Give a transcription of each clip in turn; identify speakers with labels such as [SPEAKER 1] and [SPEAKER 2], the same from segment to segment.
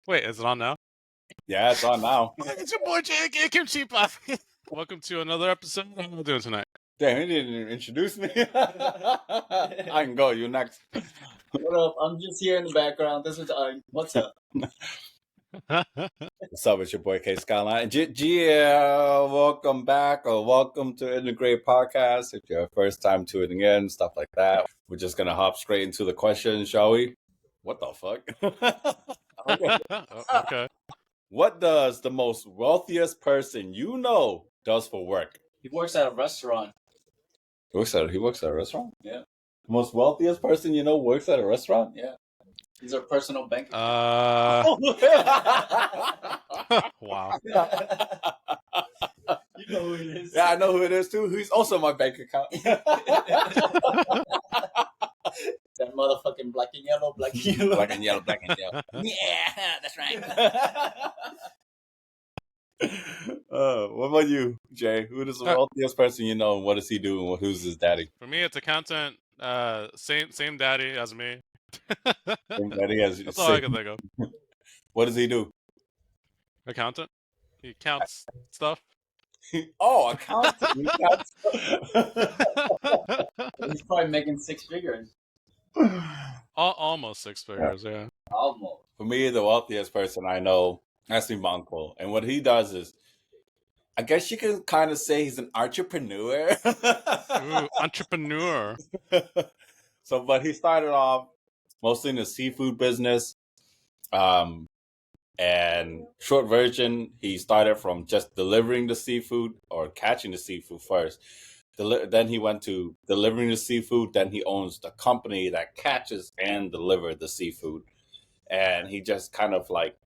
[SPEAKER 1] Wait, is it on now?
[SPEAKER 2] Yeah, it's on now.
[SPEAKER 1] It's your boy Jake, Kimchi Pop. Welcome to another episode. How are we doing tonight?
[SPEAKER 2] Damn, he didn't even introduce me. I can go. You next.
[SPEAKER 3] What up? I'm just here in the background. This is what's up?
[SPEAKER 2] What's up? It's your boy K Skyline. Welcome back or welcome to Integrate Podcast. If you're first time tuning in, stuff like that. We're just gonna hop straight into the questions, shall we? What the fuck? Okay.
[SPEAKER 1] Okay.
[SPEAKER 2] What does the most wealthiest person you know does for work?
[SPEAKER 3] He works at a restaurant.
[SPEAKER 2] He works at a restaurant?
[SPEAKER 3] Yeah.
[SPEAKER 2] The most wealthiest person you know works at a restaurant?
[SPEAKER 3] Yeah. He's our personal bank account.
[SPEAKER 1] Wow.
[SPEAKER 3] You know who it is.
[SPEAKER 2] Yeah, I know who it is too. He's also my bank account.
[SPEAKER 3] That motherfucking black and yellow.
[SPEAKER 2] Black and yellow.
[SPEAKER 3] Yeah, that's right.
[SPEAKER 2] What about you, Jay? Who is the wealthiest person you know, and what does he do, and who's his daddy?
[SPEAKER 1] For me, it's accountant. Same daddy as me. That's all I can think of.
[SPEAKER 2] What does he do?
[SPEAKER 1] Accountant. He counts stuff.
[SPEAKER 2] Oh, accountant. He counts.
[SPEAKER 3] He's probably making 6 figures.
[SPEAKER 1] Almost 6 figures, yeah.
[SPEAKER 3] Almost.
[SPEAKER 2] For me, the wealthiest person I know has to be my uncle. And what he does is, I guess you can kind of say he's an entrepreneur.
[SPEAKER 1] Ooh, entrepreneur.
[SPEAKER 2] But he started off mostly in the seafood business. And short version, he started from just delivering the seafood or catching the seafood first. Then he went to delivering the seafood. Then he owns the company that catches and delivers the seafood. And he just kind of like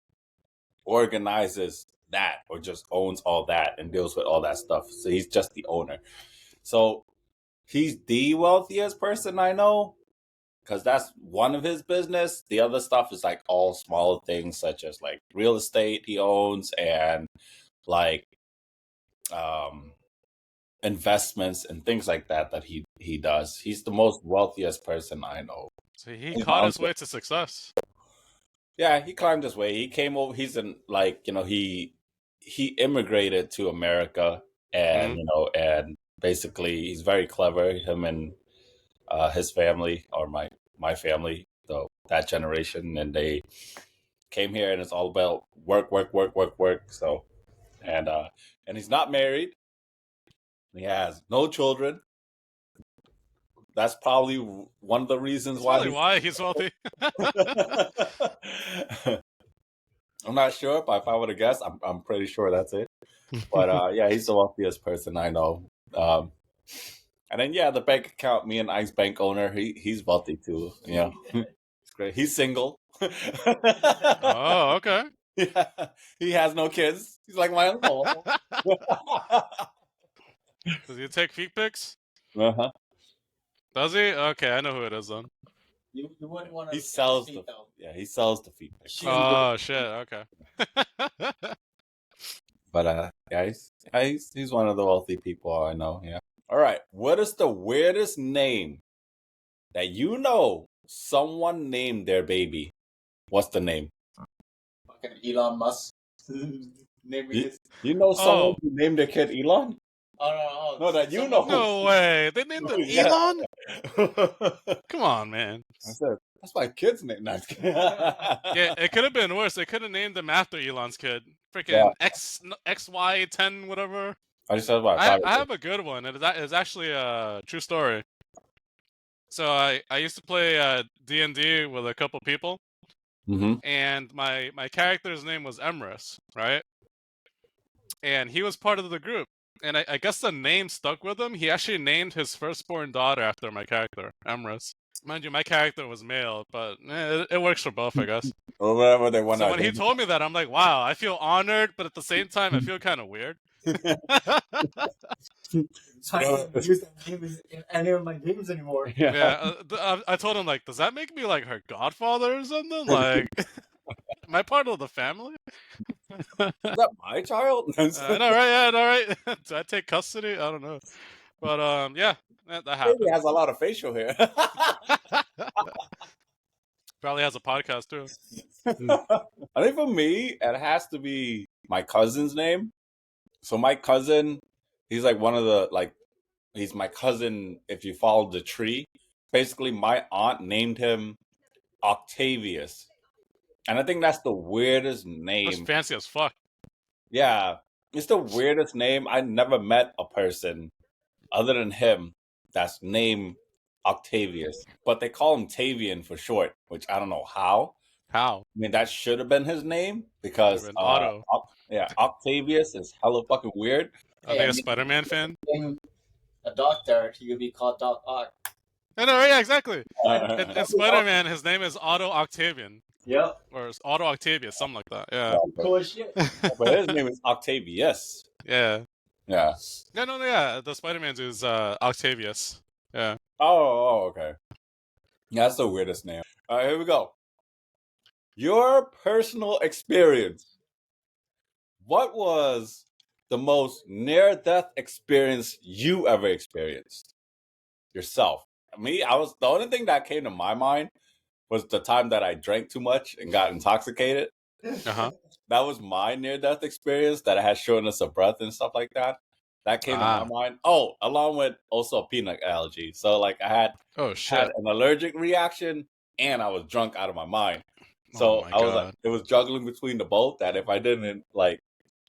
[SPEAKER 2] organizes that or just owns all that and deals with all that stuff. So he's just the owner. So he's the wealthiest person I know because that's one of his business. The other stuff is like all small things such as like real estate he owns and like investments and things like that he does. He's the most wealthiest person I know.
[SPEAKER 1] So he caught his way to success.
[SPEAKER 2] Yeah, he climbed his way. He came over. He's in he immigrated to America, and and basically he's very clever. Him and his family, or my family, though that generation, and they came here, and it's all about work. So, and he's not married. He has no children. That's probably one of the reasons
[SPEAKER 1] why he's wealthy.
[SPEAKER 2] I'm not sure, but if I were to guess, I'm pretty sure that's it. But yeah, he's the wealthiest person I know. And then the bank account, me and Ike's bank owner, he's wealthy too. Yeah, it's great. He's single.
[SPEAKER 1] Oh, okay.
[SPEAKER 2] Yeah, he has no kids. He's like my uncle.
[SPEAKER 1] Does he take feet pics?
[SPEAKER 2] Uh-huh.
[SPEAKER 1] Does he? Okay, I know who it is then.
[SPEAKER 3] You wouldn't want to.
[SPEAKER 2] He sells the feet pics.
[SPEAKER 1] Oh shit! Okay.
[SPEAKER 2] But he's one of the wealthy people I know. Yeah. All right. What is the weirdest name that you know someone named their baby? What's the name?
[SPEAKER 3] Fucking Elon Musk.
[SPEAKER 2] You know someone who named their kid Elon?
[SPEAKER 3] Oh,
[SPEAKER 2] no, that you know.
[SPEAKER 1] No way. They named him Elon? Come on, man.
[SPEAKER 2] That's my kid's name.
[SPEAKER 1] Yeah, it could have been worse. They could have named him after Elon's kid. Freaking XY10, whatever.
[SPEAKER 2] I
[SPEAKER 1] have a good one. It's actually a true story. So I used to play D&D with a couple people.
[SPEAKER 2] Mm-hmm.
[SPEAKER 1] And my character's name was Emrys, right? And he was part of the group. And I guess the name stuck with him. He actually named his firstborn daughter after my character, Emrys. Mind you, my character was male, but it works for both, I guess.
[SPEAKER 2] Or whatever they want.
[SPEAKER 1] So when he told me that, I'm like, wow, I feel honored, but at the same time, I feel kind of weird.
[SPEAKER 3] I don't use that name in any of my games anymore.
[SPEAKER 1] Yeah, I told him, like, does that make me like her godfather or something? Like, am I part of the family?
[SPEAKER 2] Is that my child?
[SPEAKER 1] I know, right? Yeah, I know, right? Do I take custody? I don't know. But yeah, that happened.
[SPEAKER 2] He has a lot of facial hair.
[SPEAKER 1] Probably has a podcast too.
[SPEAKER 2] I think for me, it has to be my cousin's name. So my cousin, he's like one of the he's my cousin. If you follow the tree, basically my aunt named him Octavius, and I think that's the weirdest
[SPEAKER 1] That's
[SPEAKER 2] name.
[SPEAKER 1] fancy as fuck.
[SPEAKER 2] Yeah, it's the weirdest name. I never met a person other than him that's named Octavius, but they call him Tavian for short, which I don't know how.
[SPEAKER 1] How?
[SPEAKER 2] I mean, that should have been his name because,
[SPEAKER 1] Been Otto.
[SPEAKER 2] Octavius is hella fucking weird.
[SPEAKER 1] Are they a Spider-Man fan?
[SPEAKER 3] Being a doctor, he could be called Doc Ock.
[SPEAKER 1] No, yeah, exactly. In Spider-Man, his name is Otto Octavian.
[SPEAKER 3] Yep.
[SPEAKER 1] Or Otto Octavius, something like that. Yeah.
[SPEAKER 3] Cool as shit.
[SPEAKER 2] But his name is Octavius.
[SPEAKER 1] Yeah.
[SPEAKER 2] Yeah.
[SPEAKER 1] No, yeah. The Spider-Man's is Octavius. Yeah.
[SPEAKER 2] Oh, okay. Yeah, that's the weirdest name. All right, here we go. Your personal experience. What was the most near-death experience you ever experienced? Yourself. Me, the only thing that came to my mind was the time that I drank too much and got intoxicated.
[SPEAKER 1] Uh-huh.
[SPEAKER 2] That was my near-death experience that I had shortness of breath and stuff like that. That came to my mind. Oh, along with also a peanut allergy. So like I had an allergic reaction and I was drunk out of my mind. So I was like, it was juggling between the both that if I didn't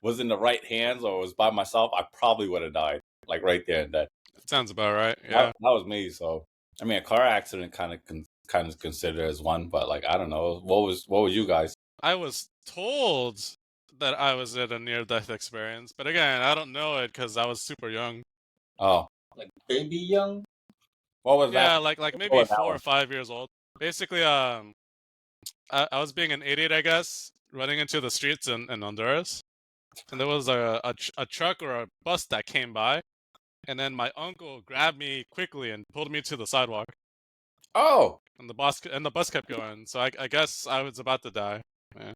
[SPEAKER 2] was in the right hands or was by myself, I probably would have died like right there and then.
[SPEAKER 1] That sounds about right. Yeah.
[SPEAKER 2] That was me. So I mean, a car accident kind of considered as one, but like I don't know. What was you guys?
[SPEAKER 1] I was told that I was at a near-death experience, but again, I don't know it because I was super young.
[SPEAKER 2] Oh,
[SPEAKER 3] like baby young.
[SPEAKER 2] What was that?
[SPEAKER 1] Yeah, like maybe 4 or 5 years old. Basically, I was being an idiot, I guess, running into the streets in Honduras, and there was a truck or a bus that came by, and then my uncle grabbed me quickly and pulled me to the sidewalk.
[SPEAKER 2] Oh,
[SPEAKER 1] and the bus kept going. So I guess I was about to die. Yeah.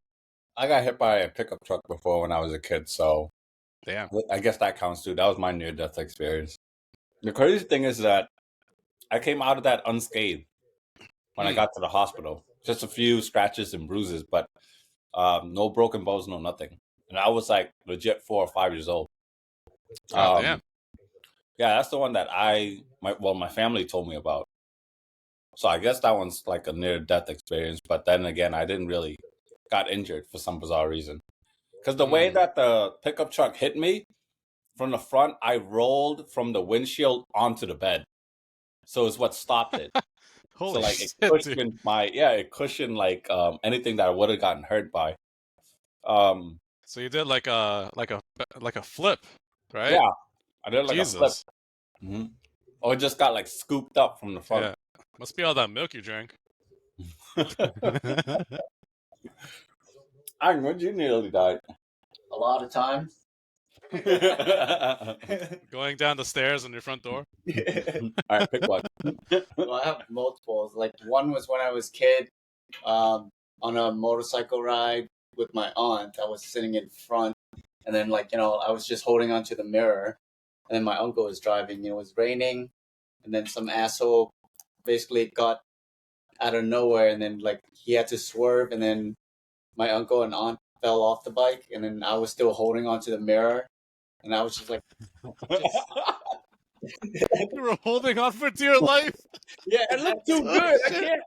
[SPEAKER 2] I got hit by a pickup truck before when I was a kid, so
[SPEAKER 1] damn.
[SPEAKER 2] I guess that counts too. That was my near-death experience. The crazy thing is that I came out of that unscathed when I got to the hospital. Just a few scratches and bruises, but no broken bones, no nothing. And I was like legit 4 or 5 years old.
[SPEAKER 1] Damn.
[SPEAKER 2] Yeah, that's the one that my family told me about. So I guess that one's like a near-death experience. But then again, I didn't really got injured for some bizarre reason. Because the way that the pickup truck hit me from the front, I rolled from the windshield onto the bed. So it's what stopped it.
[SPEAKER 1] Holy
[SPEAKER 2] so
[SPEAKER 1] shit,
[SPEAKER 2] it cushioned it cushioned like anything that I would have gotten hurt by.
[SPEAKER 1] So you did like a flip, right?
[SPEAKER 2] Yeah, I did like
[SPEAKER 1] Jesus.
[SPEAKER 2] a flip. Mm-hmm. Or it just got like scooped up from the front.
[SPEAKER 1] Yeah, must be all that milk you drank.
[SPEAKER 2] When did you nearly die?
[SPEAKER 3] A lot of times.
[SPEAKER 1] Going down the stairs on your front door.
[SPEAKER 2] All right, pick one.
[SPEAKER 3] Well, I have multiples. Like one was when I was a kid, on a motorcycle ride with my aunt. I was sitting in front, and then I was just holding onto the mirror, and then my uncle was driving. It was raining, and then some asshole basically got out of nowhere, and then he had to swerve, and then my uncle and aunt fell off the bike, and then I was still holding onto the mirror, and I was just like,
[SPEAKER 1] you were holding on for dear life.
[SPEAKER 3] Yeah,
[SPEAKER 2] it looked too good. I can't.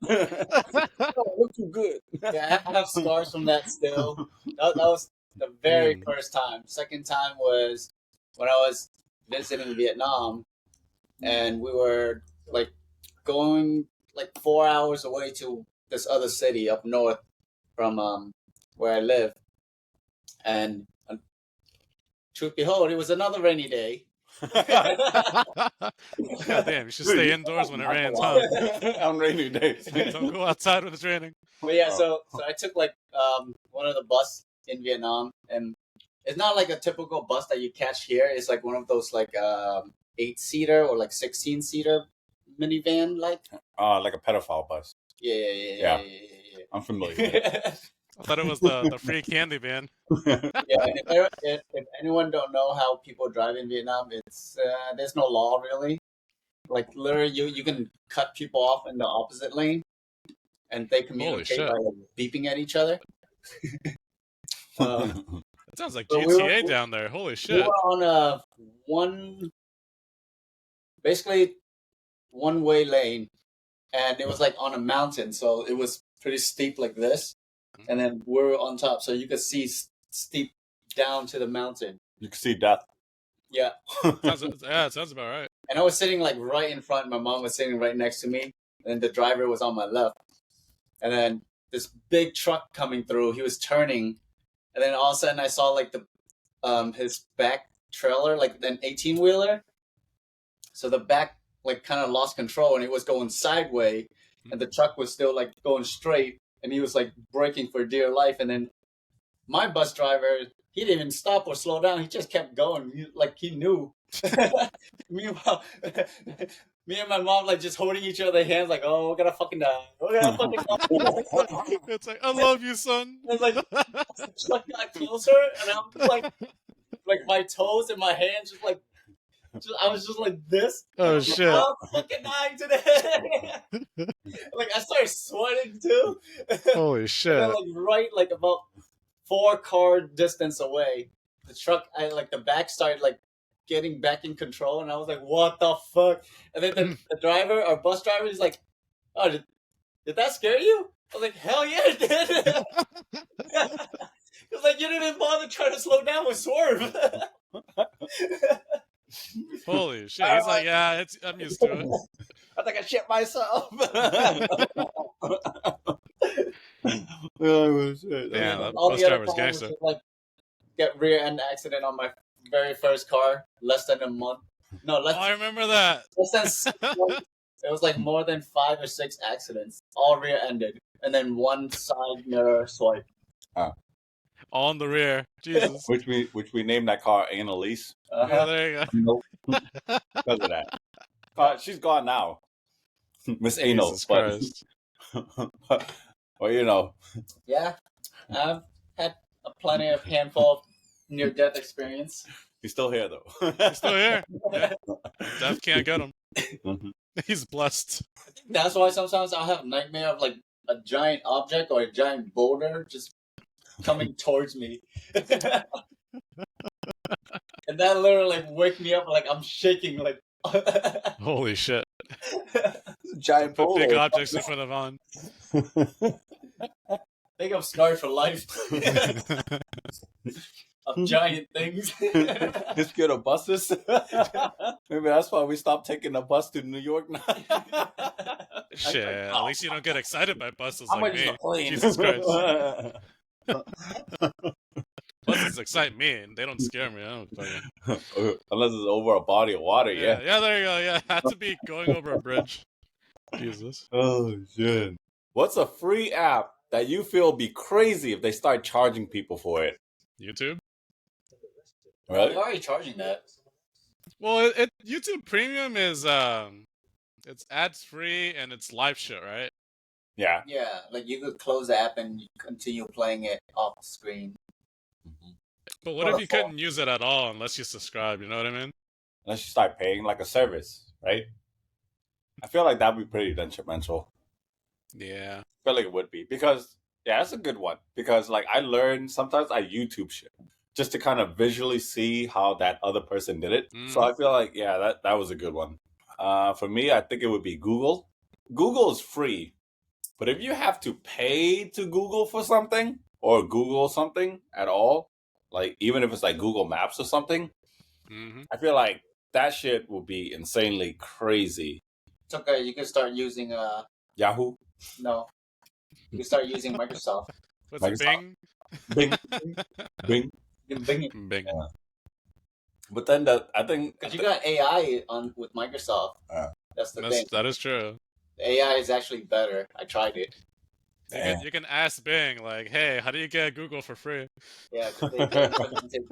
[SPEAKER 2] It looked too good.
[SPEAKER 3] Yeah, I have scars from that still. That was the very first time. Second time was when I was visiting Vietnam, and we were going 4 hours away to this other city up north from where I live. And truth behold, it was another rainy day.
[SPEAKER 1] God damn, you should stay indoors when it rains, huh?
[SPEAKER 2] On rainy days.
[SPEAKER 1] Don't go outside when it's raining.
[SPEAKER 3] But yeah, so I took one of the bus in Vietnam, and it's not like a typical bus that you catch here. It's like one of those 8-seater or 16-seater minivan like
[SPEAKER 2] a pedophile bus.
[SPEAKER 3] Yeah.
[SPEAKER 2] I'm familiar.
[SPEAKER 1] I thought it was the free candy van.
[SPEAKER 3] Yeah, and if anyone don't know how people drive in Vietnam, it's there's no law really. Literally, you can cut people off in the opposite lane, and they communicate
[SPEAKER 1] shit.
[SPEAKER 3] by beeping at each other.
[SPEAKER 1] That sounds like
[SPEAKER 3] So
[SPEAKER 1] GTA down there. Holy
[SPEAKER 3] We
[SPEAKER 1] shit.
[SPEAKER 3] were on basically one-way lane, and it was like on a mountain, so it was pretty steep like this, and then we're on top, so you could see steep down to the mountain.
[SPEAKER 2] You can see death.
[SPEAKER 3] Yeah.
[SPEAKER 1] It sounds about right.
[SPEAKER 3] And I was sitting like right in front. My mom was sitting right next to me, and the driver was on my left. And then this big truck coming through. He was turning, and then all of a sudden I saw like the his back trailer, like an 18-wheeler. So the back like kind of lost control, and it was going sideways, and the truck was still like going straight, and he was like braking for dear life. And then my bus driver, he didn't even stop or slow down. He just kept going. He knew. Meanwhile, me and my mom like just holding each other's hands, like, oh, we're gonna fucking die. We're gonna fucking die.
[SPEAKER 1] It's like, I love you, son.
[SPEAKER 3] It's like the truck got closer, and I'm just like my toes and my hands just like. I was just like this.
[SPEAKER 1] Oh shit!
[SPEAKER 3] I'm fucking dying today. Like I started sweating too.
[SPEAKER 1] Holy shit!
[SPEAKER 3] And then, right about 4-car distance away, the truck, the back started like getting back in control, and I was like, "What the fuck?" And then the driver, our bus driver, is like, "Oh, did that scare you?" I was like, "Hell yeah, it did." It's like you didn't even bother trying to slow down or swerve.
[SPEAKER 1] Holy shit! He's like, yeah, I'm used to it.
[SPEAKER 3] I think I shit myself.
[SPEAKER 2] Oh shit!
[SPEAKER 1] Yeah, that
[SPEAKER 3] All
[SPEAKER 1] bus
[SPEAKER 3] the other
[SPEAKER 1] driver's
[SPEAKER 3] times
[SPEAKER 1] gangster.
[SPEAKER 3] was like get rear end accident on my very first car, less than a month. No,
[SPEAKER 1] Oh, I remember that.
[SPEAKER 3] less than 6 months. It was like more than 5 or 6 accidents, all rear ended, and then one side mirror swipe.
[SPEAKER 1] All in the rear. Jesus.
[SPEAKER 2] Which we named that car Annalise.
[SPEAKER 1] Yeah, there you go.
[SPEAKER 2] Because of that. She's gone now. Miss Anal.
[SPEAKER 1] Jesus Christ.
[SPEAKER 2] Well, you know.
[SPEAKER 3] Yeah, I've had plenty of handful of near-death experience.
[SPEAKER 2] He's still here though.
[SPEAKER 1] He's still here. Yeah. Death can't get him.
[SPEAKER 2] Mhm.
[SPEAKER 1] He's blessed.
[SPEAKER 3] That's why sometimes I'll have nightmare of like a giant object or a giant boulder just coming towards me. And that literally like wake me up, like I'm shaking, like
[SPEAKER 1] Holy shit.
[SPEAKER 2] Giant
[SPEAKER 1] Put big
[SPEAKER 2] boulder.
[SPEAKER 1] objects in front of on.
[SPEAKER 3] I think I'm scarred for life of giant things.
[SPEAKER 2] Just scared of buses. Maybe that's why we stopped taking the bus to New York now.
[SPEAKER 1] Shit. At least you don't get excited by buses like me.
[SPEAKER 3] plane.
[SPEAKER 1] Jesus Christ. Buses excite me, and they don't scare me. I don't fucking...
[SPEAKER 2] Unless it's over a body of water, yeah.
[SPEAKER 1] Yeah, there you go. Yeah, had to be going over a bridge. Jesus.
[SPEAKER 2] Oh shit. What's a free app that you feel be crazy if they start charging people for it?
[SPEAKER 1] YouTube?
[SPEAKER 3] They're already charging that.
[SPEAKER 1] Well, YouTube Premium is it's ads free and it's live shit, right?
[SPEAKER 2] Yeah.
[SPEAKER 3] Yeah, like you could close the app and you continue playing it off the screen.
[SPEAKER 1] But what if you couldn't use it at all unless you subscribe? You know what I mean?
[SPEAKER 2] Unless you start paying like a service, right? I feel like that'd be pretty detrimental.
[SPEAKER 1] Yeah.
[SPEAKER 2] I feel like it would be. Because, yeah, that's a good one. Because, like, I learn, sometimes I YouTube shit just to kind of visually see how that other person did it. So I feel like, yeah, that was a good one. For me, I think it would be Google. Google is free. But if you have to pay to Google for something or Google something at all, like even if it's like Google Maps or something, I feel like that shit will be insanely crazy.
[SPEAKER 3] It's okay, you can start using
[SPEAKER 2] Yahoo?
[SPEAKER 3] no. You can start using Microsoft.
[SPEAKER 1] What's it,
[SPEAKER 2] Microsoft.
[SPEAKER 1] Bing?
[SPEAKER 2] Bing.
[SPEAKER 3] You can Bing it.
[SPEAKER 1] Bing.
[SPEAKER 2] Yeah. But then I think...
[SPEAKER 3] Because you got AI on with Microsoft. That's the thing.
[SPEAKER 1] That is true.
[SPEAKER 3] The AI is actually better. I tried it.
[SPEAKER 1] You can ask Bing, like, hey, how do you get Google for free?
[SPEAKER 3] Yeah, 'cause they implemented.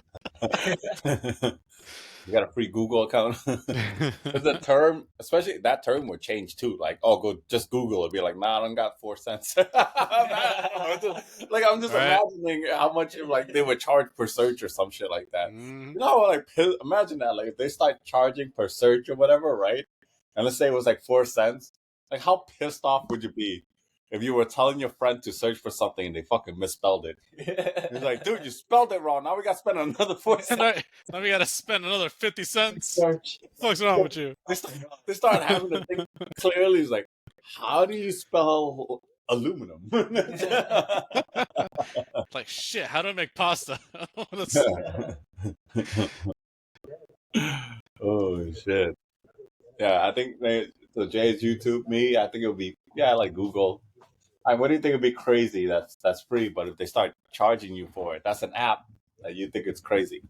[SPEAKER 2] You got a free Google account. The term, especially that term would change too. Like, oh, just Google. It'd be like, nah, I don't got 4 cents. I'm just imagining how much like they would charge per search or some shit like that. You know, like imagine that. Like if they start charging per search or whatever, right? And let's say it was like 4 cents. Like how pissed off would you be if you were telling your friend to search for something and they fucking misspelled it. It's like, dude, you spelled it wrong. Now we got to spend another 4
[SPEAKER 1] And
[SPEAKER 2] cents.
[SPEAKER 1] now we gotta spend another 50 cents.
[SPEAKER 3] Search.
[SPEAKER 1] What's wrong with you?
[SPEAKER 2] They start having to think clearly. It's like, how do you spell aluminum?
[SPEAKER 1] Like, shit, how do I make pasta?
[SPEAKER 2] Oh, shit. Yeah, I think so Jay's YouTube, me, I think it'll be, like Google. What do you think would be crazy that's free, but if they start charging you for it, that's an app that you think it's crazy.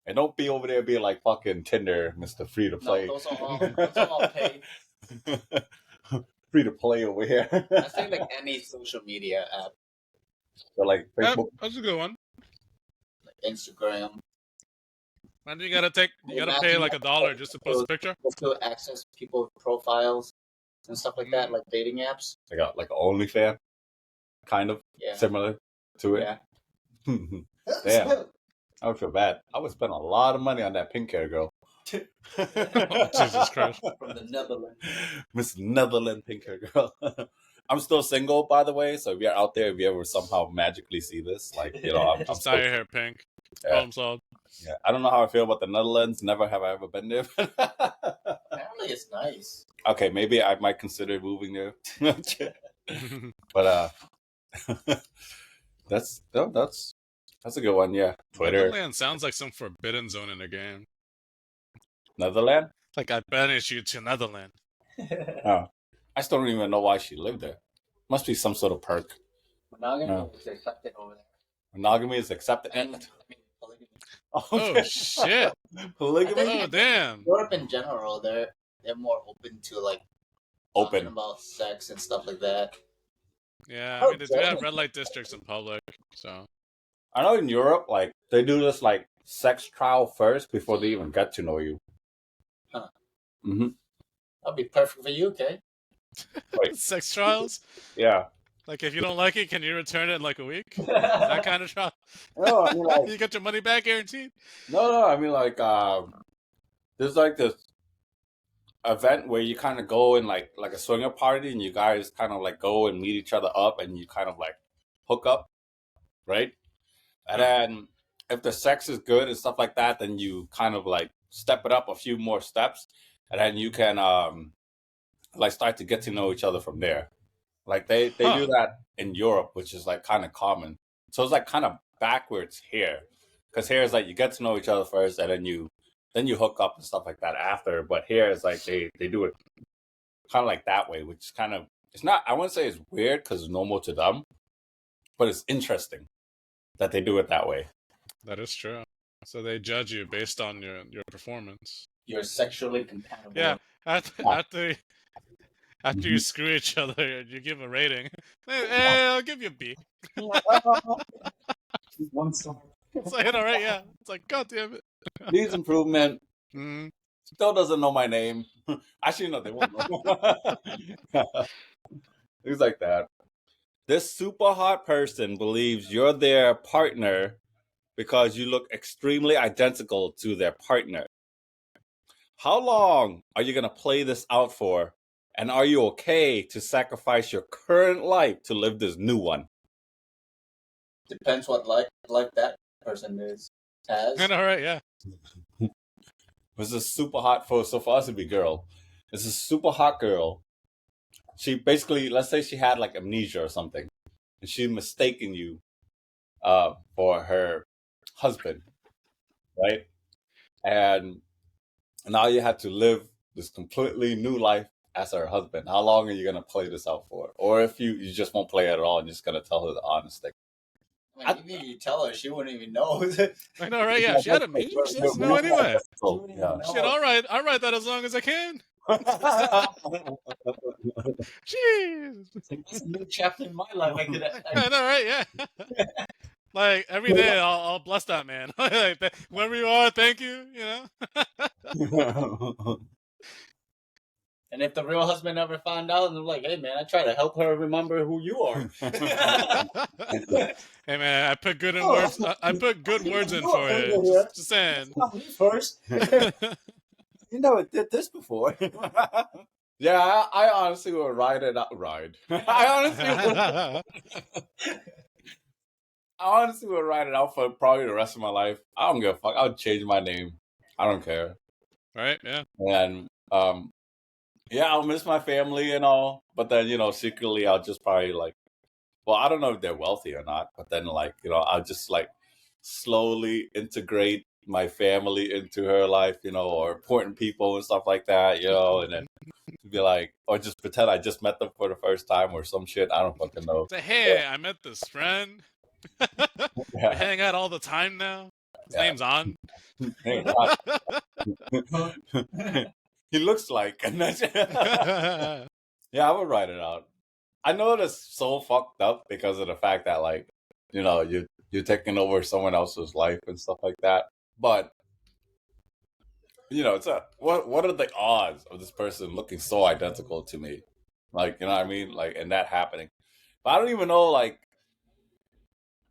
[SPEAKER 2] And don't be over there being like fucking Tinder, Mr. Free to Play.
[SPEAKER 3] No, those are all paid.
[SPEAKER 2] Free to play over here.
[SPEAKER 3] I think like any social media app,
[SPEAKER 2] So like Facebook.
[SPEAKER 1] That's a good one.
[SPEAKER 3] like Instagram,
[SPEAKER 1] And you gotta pay like $1 just to post a picture.
[SPEAKER 3] to access people's profiles and stuff like that, like dating apps.
[SPEAKER 2] Like an OnlyFans, kind of
[SPEAKER 3] Yeah.
[SPEAKER 2] similar to it.
[SPEAKER 3] Yeah.
[SPEAKER 2] Damn, I would feel bad. I would spend a lot of money on that pink hair girl.
[SPEAKER 1] Oh, Jesus Christ.
[SPEAKER 3] From the Netherlands.
[SPEAKER 2] Miss Netherlands pink hair girl. I'm still single, by the way. So if you're out there, if you ever somehow magically see this, like, I'm
[SPEAKER 1] Just
[SPEAKER 2] still,
[SPEAKER 1] dye your hair pink.
[SPEAKER 2] Yeah.
[SPEAKER 1] Problem solved.
[SPEAKER 2] yeah. I don't know how I feel about the Netherlands. Never have I ever been there.
[SPEAKER 3] Apparently, it's nice.
[SPEAKER 2] Okay, maybe I might consider moving there. But that's a good one. Yeah, Twitter,
[SPEAKER 1] Netherlands sounds like some forbidden zone in the game.
[SPEAKER 2] Netherlands.
[SPEAKER 1] Like, I banish you to Netherlands.
[SPEAKER 2] Oh, I still don't even know why she lived there. Must be some sort of perk.
[SPEAKER 3] Monogamy
[SPEAKER 2] No.
[SPEAKER 3] is accepted over there.
[SPEAKER 2] Monogamy is accepted.
[SPEAKER 3] Polygamy.
[SPEAKER 1] Oh, shit.
[SPEAKER 2] Polygamy.
[SPEAKER 1] Oh, damn.
[SPEAKER 3] Europe in general, they're more open to like talking
[SPEAKER 2] Open.
[SPEAKER 3] about sex and stuff like that.
[SPEAKER 1] Yeah,
[SPEAKER 3] Oh,
[SPEAKER 1] I mean, they do have
[SPEAKER 3] Germany.
[SPEAKER 1] red light districts in public, so.
[SPEAKER 2] I know in Europe, like they do this like sex trial first before they even get to know you.
[SPEAKER 3] Huh.
[SPEAKER 2] Mm-hmm.
[SPEAKER 3] That'd be perfect for you, okay?
[SPEAKER 1] Sex trials?
[SPEAKER 2] Yeah.
[SPEAKER 1] Like, if you don't like it, can you return it in like a week? That kind of trial.
[SPEAKER 2] No, I mean like
[SPEAKER 1] You get your money back guaranteed?
[SPEAKER 2] no. I mean like there's like this event where you kind of go in like a swinger party and you guys kind of like go and meet each other up and you kind of like hook up, right? And then if the sex is good and stuff like that, then you kind of like step it up a few more steps, and then you can like start to get to know each other from there. Like they do that in Europe, which is like kind of common. So it's like kind of backwards here, because here is like you get to know each other first, and then you hook up and stuff like that after. But here is like they do it kind of like that way, which is kind of, it's not, I wouldn't say it's weird because it's normal to them, but it's interesting that they do it that way.
[SPEAKER 1] That is true. So they judge you based on your performance.
[SPEAKER 3] You're sexually compatible.
[SPEAKER 1] Yeah, after you screw each other, you give a rating. Hey, I'll give you a B.
[SPEAKER 3] One star.
[SPEAKER 1] It's like, all right, yeah. It's like, God damn it.
[SPEAKER 2] Needs improvement.
[SPEAKER 1] Mm.
[SPEAKER 2] Still doesn't know my name. Actually, no, they won't know. Things like that. This super hot person believes you're their partner because you look extremely identical to their partner. How long are you going to play this out for? And are you okay to sacrifice your current life to live this new one?
[SPEAKER 3] Depends what like that person has.
[SPEAKER 1] And all right, yeah.
[SPEAKER 2] This is super hot for us to be girl. This is super hot girl. She basically, let's say she had like amnesia or something, and she mistaken you for her husband, right? And now you have to live this completely new life as her husband. How long are you gonna play this out for? Or if you just won't play it at all and you're just gonna tell her the honest thing.
[SPEAKER 3] I mean, even if you tell her, she wouldn't even know.
[SPEAKER 1] I know, right? Yeah, she had amnesia. She doesn't know anyway.
[SPEAKER 2] So, yeah.
[SPEAKER 1] Shit, all right. I'll write that as long as I can. Jeez.
[SPEAKER 3] It's a new chapter in my life.
[SPEAKER 1] I know, right? Yeah. Like, every day I'll bless that man. Like, wherever you are, thank you, you know?
[SPEAKER 3] And if the real husband ever found out, and they're like, "Hey, man, I try to help her remember who you are."
[SPEAKER 1] Hey, man, I put good in words. I put good words in for it. Just saying.
[SPEAKER 3] First,
[SPEAKER 2] You never did this before. Did Yeah, I honestly would ride it out. I honestly would ride it out for probably the rest of my life. I don't give a fuck. I would change my name. I don't care.
[SPEAKER 1] Right? Yeah.
[SPEAKER 2] And yeah, I'll miss my family and all, but then secretly I'll just probably like, well, I don't know if they're wealthy or not, but then like I'll just like slowly integrate my family into her life, or important people and stuff like that, and then be like, or just pretend I just met them for the first time or some shit. I don't fucking know.
[SPEAKER 1] Say, hey, I met this friend. We
[SPEAKER 2] Yeah,
[SPEAKER 1] hang out all the time now. His
[SPEAKER 2] yeah.
[SPEAKER 1] name's On.
[SPEAKER 2] Hey, he looks like. Yeah, I would write it out. I know it's so fucked up because of the fact that like, you're taking over someone else's life and stuff like that. But it's what are the odds of this person looking so identical to me? Like, you know what I mean? Like, and that happening. But I don't even know, like,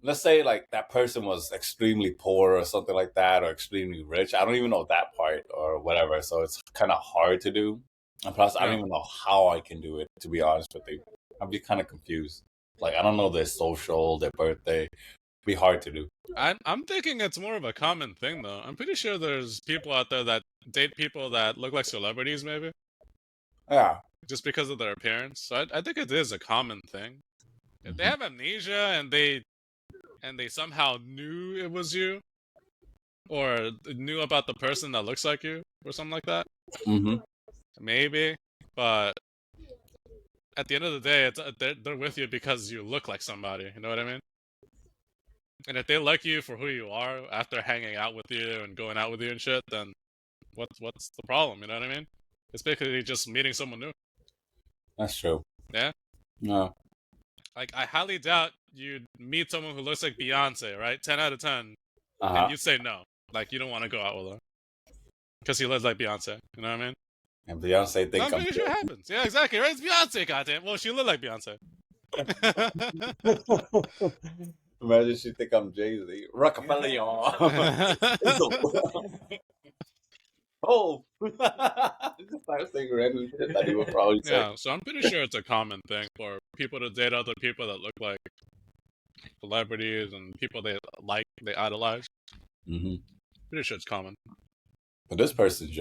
[SPEAKER 2] let's say like that person was extremely poor or something like that, or extremely rich. I don't even know that part or whatever. So it's kind of hard to do. And plus, I don't even know how I can do it, to be honest with you. I'd be kind of confused. Like, I don't know their social, their birthday. It'd be hard to do.
[SPEAKER 1] I'm thinking it's more of a common thing, though. I'm pretty sure there's people out there that date people that look like celebrities, maybe.
[SPEAKER 2] Yeah.
[SPEAKER 1] Just because of their appearance. So I think it is a common thing. If they have amnesia and they somehow knew it was you, or knew about the person that looks like you, or something like that, maybe. But at the end of the day, it's they're with you because you look like somebody. You know what I mean? And if they like you for who you are after hanging out with you and going out with you and shit, then what's the problem? You know what I mean? It's basically just meeting someone new.
[SPEAKER 2] That's true.
[SPEAKER 1] Yeah.
[SPEAKER 2] No.
[SPEAKER 1] Like, I highly doubt you'd meet someone who looks like Beyonce, right? 10 out of 10.
[SPEAKER 2] Uh-huh.
[SPEAKER 1] And you'd say no. Like, you don't want to go out with her. Because he looks like Beyonce. You know what I mean?
[SPEAKER 2] And Beyonce think
[SPEAKER 1] I'm pretty sure it happens. Yeah, exactly. Right? It's Beyonce, goddamn. Well, she looked like Beyonce.
[SPEAKER 2] Imagine she think I'm Jay-Z. Rockefeller, y'all. Oh, just start saying random shit that he would probably say.
[SPEAKER 1] Yeah, so I'm pretty sure it's a common thing for people to date other people that look like celebrities and people they like, they idolize. Pretty sure it's common.
[SPEAKER 2] But this person's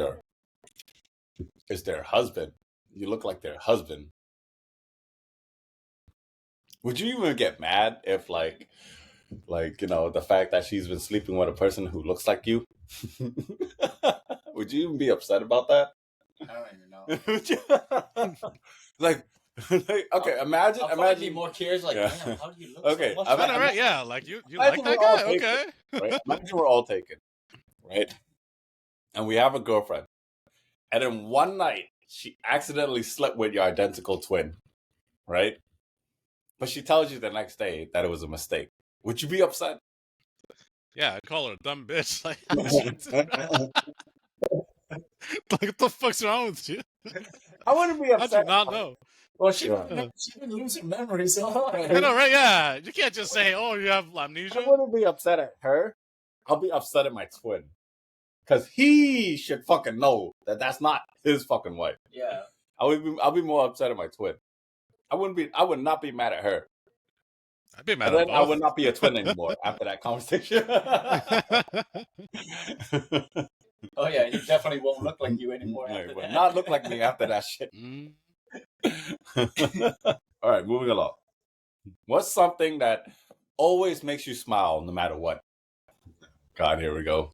[SPEAKER 2] is their husband. You look like their husband. Would you even get mad if like the fact that she's been sleeping with a person who looks like you? Would you even be upset about that?
[SPEAKER 3] I don't even know.
[SPEAKER 2] like, okay, imagine.
[SPEAKER 3] Be more curious. Like,
[SPEAKER 2] Yeah.
[SPEAKER 3] damn, how do you look?
[SPEAKER 2] Okay,
[SPEAKER 3] so much
[SPEAKER 1] Right? Yeah, like you like that guy? Okay.
[SPEAKER 2] Right? Imagine we're all taken, right? And we have a girlfriend, and then one night she accidentally slept with your identical twin, right? But she tells you the next day that it was a mistake. Would you be upset?
[SPEAKER 1] Yeah, I'd call her a dumb bitch. Like, what the fuck's wrong with you?
[SPEAKER 2] I wouldn't be upset.
[SPEAKER 1] How'd you not know?
[SPEAKER 3] Well, she been losing memory, so
[SPEAKER 1] I know, right? Yeah, you can't just say, "Oh, you have amnesia."
[SPEAKER 2] I wouldn't be upset at her. I'll be upset at my twin, because he should fucking know that that's not his fucking wife.
[SPEAKER 3] Yeah,
[SPEAKER 2] I'll be more upset at my twin. I would not be mad at her.
[SPEAKER 1] I'd be mad at both.
[SPEAKER 2] I would not be a twin anymore after that conversation.
[SPEAKER 3] Oh yeah, you definitely won't look like you anymore.
[SPEAKER 2] It would not look like me after that shit. All right, moving along. What's something that always makes you smile no matter what? God, here we go.